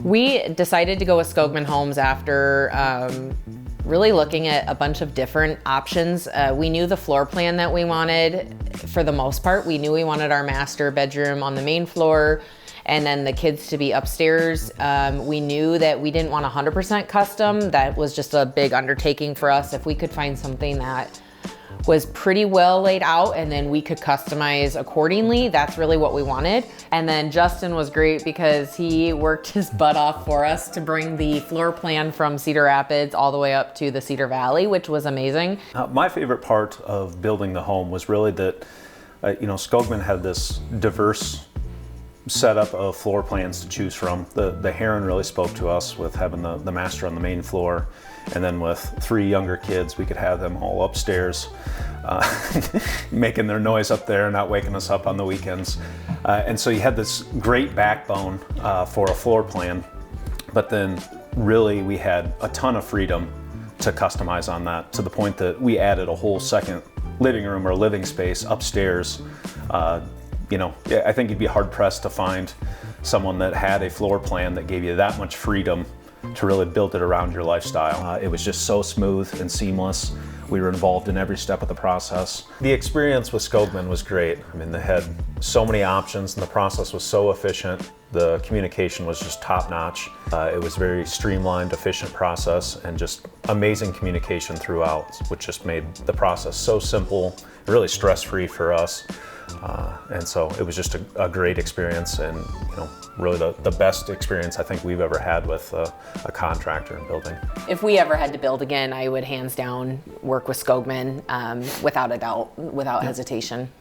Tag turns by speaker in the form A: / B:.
A: We decided to go with Skogman Homes after really looking at a bunch of different options. We knew the floor plan that we wanted for the most part. We knew we wanted our master bedroom on the main floor and then the kids to be upstairs. We knew that we didn't want 100% custom. That was just a big undertaking for us. If we could find something that was pretty well laid out and then we could customize accordingly, that's really what we wanted. And then Justin was great because he worked his butt off for us to bring the floor plan from Cedar Rapids all the way up to the Cedar Valley, which was amazing.
B: My favorite part of building the home was really that, Skogman had this diverse setup of floor plans to choose from. The Heron really spoke to us with having the master on the main floor, and then with 3 younger kids, we could have them all upstairs, making their noise up there, not waking us up on the weekends. And so you had this great backbone for a floor plan, but then really we had a ton of freedom to customize on that, to the point that we added a whole second living room or living space upstairs. I think you'd be hard pressed to find someone that had a floor plan that gave you that much freedom to really build it around your lifestyle. It was just so smooth and seamless. We were involved in every step of the process. The experience with Skogman was great. I mean, they had so many options and the process was so efficient. The communication was just top notch. It was very streamlined, efficient process, and just amazing communication throughout, which just made the process so simple, really stress-free for us. And so it was just a great experience, and really the best experience I think we've ever had with a contractor in building.
A: If we ever had to build again, I would hands down work with Skogman without a doubt, without hesitation.